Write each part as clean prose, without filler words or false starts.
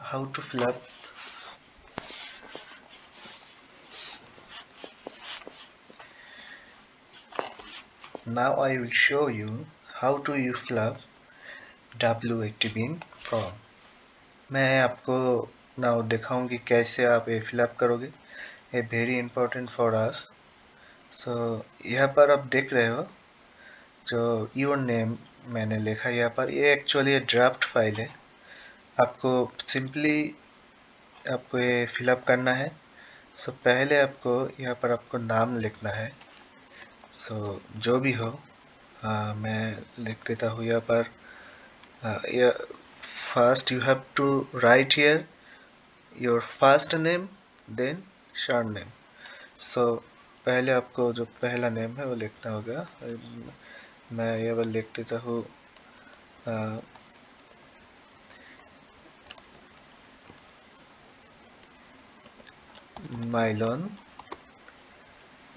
how to fill up now I will show you how to you fill up W80 form। मैं आपको now दिखाऊं कि कैसे आप ये फिलअप करोगे। ये वेरी इंपॉर्टेंट फॉर अस। सो यहाँ पर आप देख रहे हो जो योर नेम मैंने लिखा यहाँ पर, ये एक्चुअली ड्राफ्ट फाइल है। आपको सिंपली आपको ये फिलअप करना है। सो पहले आपको यहाँ पर आपको नाम लिखना है। सो जो भी हो मैं लिख देता हूँ यहाँ पर। First you have to write here your first name then short name. So पहले आपको जो पहला नेम है वो लिखना होगा। मैं ये वाला लिख देता हूँ Mylon.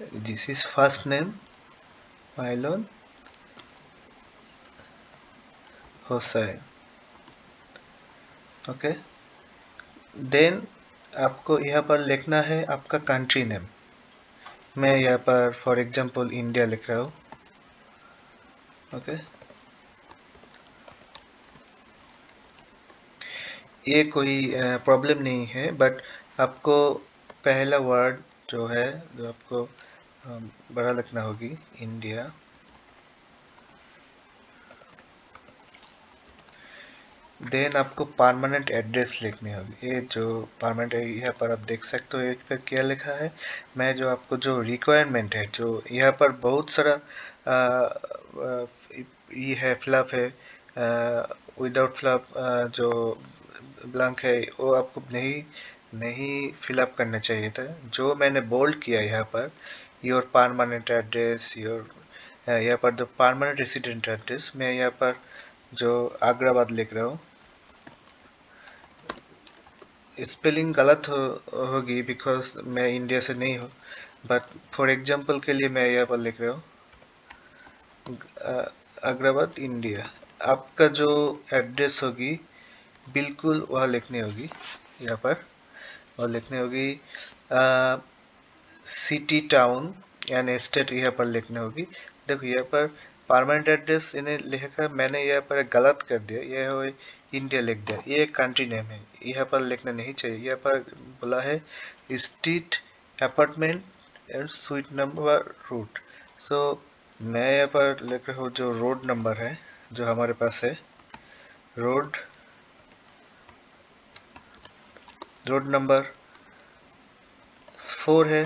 This is first name Mylon Hussain. Okay, then आपको यहाँ पर लिखना है आपका कंट्री नेम। मैं यहाँ पर फॉर एग्जांपल इंडिया लिख रहा हूँ। ओके, ये कोई प्रॉब्लम नहीं है, बट आपको पहला वर्ड जो है जो आपको बड़ा लिखना होगी इंडिया। देन आपको परमानेंट एड्रेस लिखनी होगी। ये जो परमानेंट है यहाँ पर आप देख सकते हो एक पर क्या लिखा है। मैं जो आपको जो रिक्वायरमेंट है जो यहाँ पर बहुत सारा ये है फिलअप है, विदाउट फिलअप जो ब्लैंक है वो आपको नहीं फिलअप करना चाहिए था। जो मैंने बोल्ड किया यहाँ per your permanent address, your यहाँ पर जो परमानेंट रेसिडेंट एड्रेस, मैं यहाँ पर जो आग्राबाद लिख रहा हूँ। स्पेलिंग गलत होगी बिकॉज मैं इंडिया से नहीं हूँ, बट फॉर एग्जांपल के लिए मैं यहाँ पर लिख रहा हूँ आग्राबाद इंडिया। आपका जो एड्रेस होगी बिल्कुल वह लिखनी होगी यहाँ पर, और लिखनी होगी सिटी टाउन एंड स्टेट यहाँ पर लिखनी होगी। देखो यहाँ पर परमानेंट एड्रेस इन्हें लिखा, मैंने यहाँ पर गलत कर दिया, यह हो इंडिया लिख दिया। ये कंट्री नेम है, यहाँ पर लिखना नहीं चाहिए। यहाँ पर बोला है street apartment and suite number route. So मैं यहाँ पर लिख रहा हूँ जो रोड नंबर है जो हमारे पास है, रोड नंबर 4 है।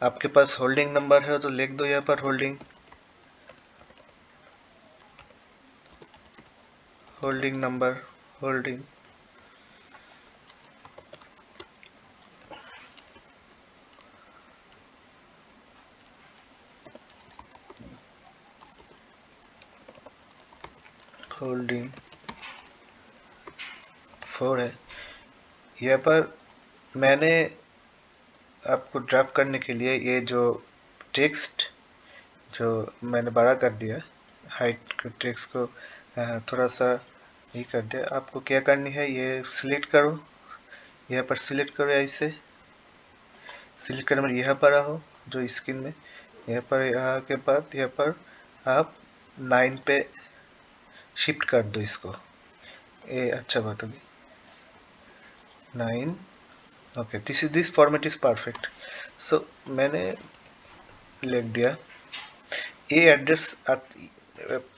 आपके पास होल्डिंग नंबर है तो लिख दो यहाँ पर होल्डिंग नंबर, होल्डिंग। होल्डिंग 4 है। यहाँ पर मैंने आपको ड्राफ्ट करने के लिए ये जो टेक्स्ट जो मैंने बड़ा कर दिया, हाइट के टेक्स्ट को थोड़ा सा ये कर दिया। आपको क्या करनी है, ये सिलेक्ट करो, यहाँ पर सिलेक्ट करो, ऐसे सिलेक्ट करने में यहाँ पर आओ जो स्क्रीन में, यहाँ पर यहाँ के बाद यहाँ पर आप 9 पे शिफ्ट कर दो इसको। ये अच्छा बात होगी 9। Okay, this format is perfect. So मैंने लिख दिया। ये एड्रेस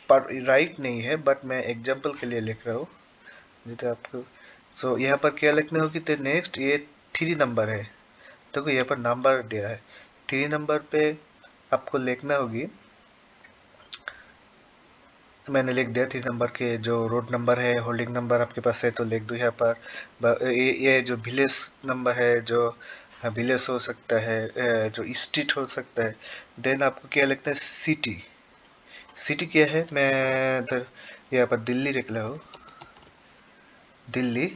पर राइट नहीं है, बट मैं एग्जांपल के लिए लिख रहा हूँ जैसे आपको। सो यहाँ पर क्या लिखना होगी, तो नेक्स्ट ये 3 नंबर है, देखो यहाँ पर नंबर दिया है 3 नंबर पे आपको लिखना होगी। मैंने लिख दिया 3 नंबर के जो रोड नंबर है, होल्डिंग नंबर आपके पास है तो लिख दो यहाँ पर। ये जो विलेज नंबर है, जो विलेज हो सकता है, जो स्ट्रीट हो सकता है। देन आपको क्या लिखना है, सिटी। सिटी क्या है, मैं यहाँ पर दिल्ली लिख रहा हूँ, दिल्ली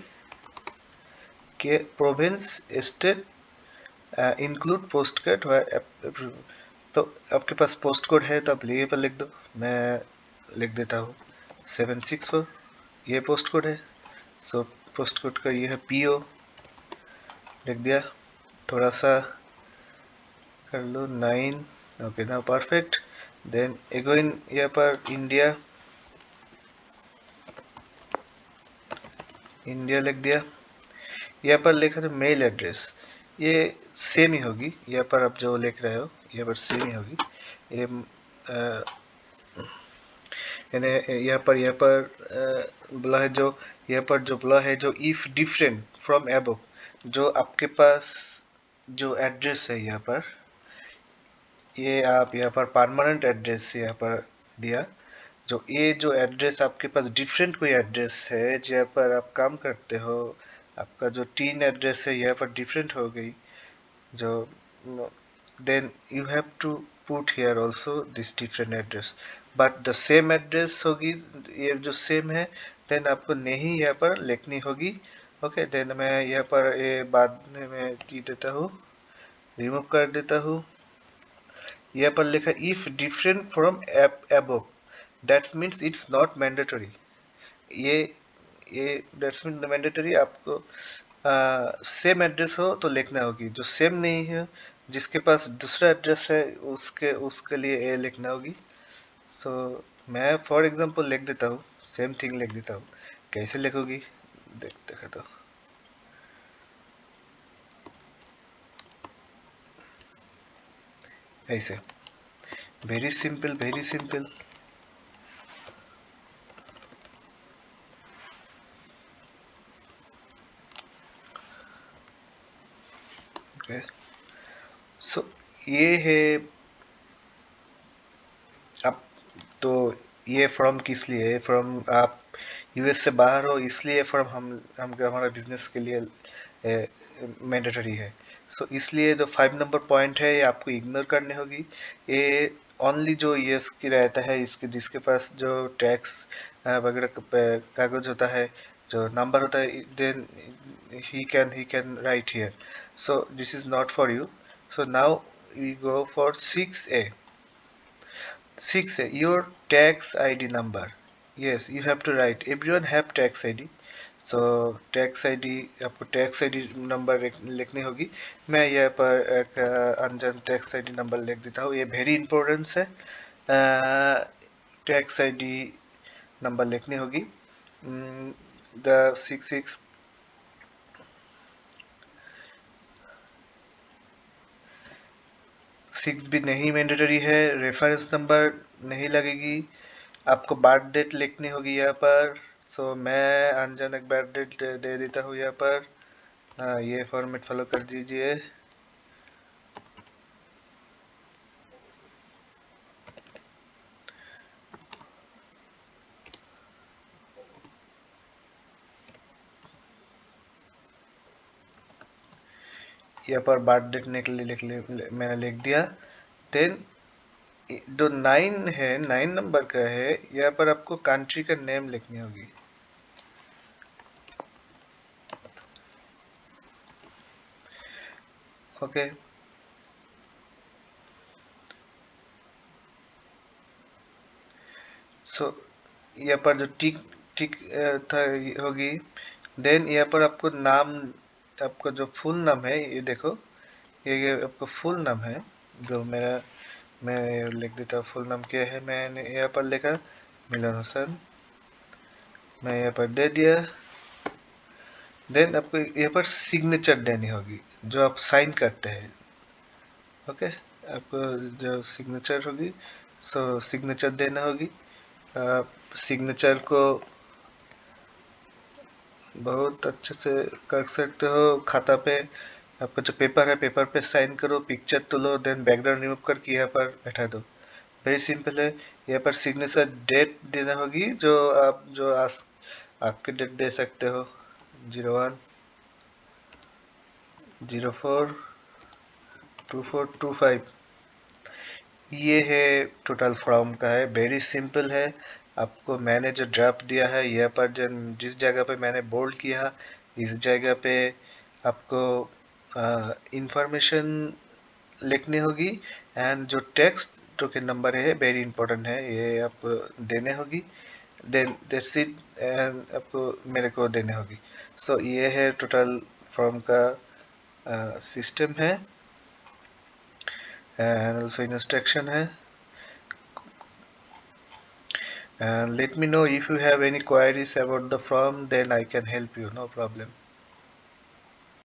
के province state include post code. तो आपके पास पोस्ट कोड है तो आप ये पर लिख दो। मैं लिख देता हूँ 764, ये पोस्ट कोड है। सो पोस्ट कोड का ये है पीओ, लिख दिया, थोड़ा सा कर लो 9, ओके ना परफेक्ट। देन अगेन यहाँ पर इंडिया, इंडिया लिख दिया। यहाँ पर लिखा था मेल एड्रेस, ये सेम ही होगी, यहाँ पर आप जो लिख रहे हो यहाँ पर सेम ही होगी। ये यानी यहाँ पर बोला है जो, यहाँ पर जो बोला है जो इफ डिफरेंट फ्रॉम एबव, जो आपके पास जो एड्रेस है यहाँ पर, ये आप यहाँ पर परमानेंट एड्रेस यहाँ पर दिया, जो ये जो एड्रेस आपके पास डिफरेंट कोई एड्रेस है जहाँ पर आप काम करते हो, आपका जो टीन एड्रेस है यहाँ पर डिफरेंट हो गई, जो then you have to put here also this different address, but the same address होगी, ये जो सेम है then आपको नहीं यहाँ पर लिखनी होगी। ओके then मैं यहाँ पर ये बाद में मैं की देता हूँ, रिमूव कर देता हूँ। यहाँ पर लिखा if different from above, that means it's not mandatory, ये दैट्स मीन मैंडेटरी आपको सेम एड्रेस हो तो लिखना होगी, जो सेम नहीं है जिसके पास दूसरा एड्रेस है उसके उसके लिए ए लिखना होगी। सो मैं फॉर एग्जांपल लिख देता हूँ, सेम थिंग लिख देता हूँ, कैसे लिखोगी देखा तो ऐसे, very simple very simple. Okay so ये है आप, तो ये फॉर्म किस लिए है, फॉर्म आप यूएस से बाहर हो इसलिए फॉर्म हम हमारा बिजनेस के लिए मैंडेटरी है। सो इसलिए जो 5 नंबर पॉइंट है ये आपको इग्नोर करनी होगी। ये ओनली जो यूएस की रहता है इसके जिसके पास जो टैक्स वगैरह कागज होता है, जो नंबर होता है, then he can write here, so this is not for you। so now we go for 6A। 6 your tax ID number, yes you have to write, everyone have tax ID, so tax ID आपको tax ID number लिखनी होगी। मैं यहाँ पर एक अनजान tax ID number लिख देता हूँ, ये वेरी इंपॉर्टेंट है। tax ID नंबर लिखनी होगी, द 6 भी नहीं मैंडेटरी है, रेफरेंस नंबर नहीं लगेगी, आपको बर्थ डेट लिखनी होगी यहाँ पर। सो मैं अनजान एक बर्थ डेट दे देता हूँ यहाँ पर। ये फॉर्मेट फॉलो कर दीजिए। यहाँ पर बर्थ डेट मैंने लिख दिया। देन जो 9 है, 9 नंबर का है, यहाँ पर आपको कंट्री का नेम लिखनी होगी। ओके सो यहाँ पर जो टिक टिक था होगी, देन यहाँ पर आपको नाम, आपका जो फुल नाम है ये देखो, ये आपका फुल नाम है, जो मैं लिख देता हूँ फुल नाम क्या है, मैंने यहाँ पर लिखा मिलन हुसैन, मैं यहाँ पर दे दिया। देन आपको यहाँ पर सिग्नेचर देनी होगी जो आप साइन करते हैं। ओके आपको जो सिग्नेचर होगी, सो सिग्नेचर देना होगी। आप सिग्नेचर को बहुत अच्छे से कर सकते हो खाता पे, आपका जो पेपर है पेपर पे साइन करो, पिक्चर तो लो, देन बैकग्राउंड रिमूव करके यहाँ पर बैठा दो, वेरी सिंपल है। यहाँ पर सिग्नेचर डेट देना होगी, जो आप जो आज की डेट दे सकते हो, 01/04/24/25। ये है टोटल फॉर्म का है, वेरी सिंपल है। आपको मैंने जो ड्राफ्ट दिया है यहाँ पर जिस जगह पे मैंने बोल्ड किया, इस जगह पे आपको इंफॉर्मेशन लिखनी होगी, एंड जो टेक्स्ट टोकन नंबर है वेरी इंपॉर्टेंट है, ये आप देने होगी। देन दैट्स इट, एंड आपको मेरे को देने होगी। सो ये है टोटल फॉर्म का सिस्टम है, एंड ऑल्सो इंस्ट्रक्शन है। And let me know if you have any queries about the form, then I can help you, no problem.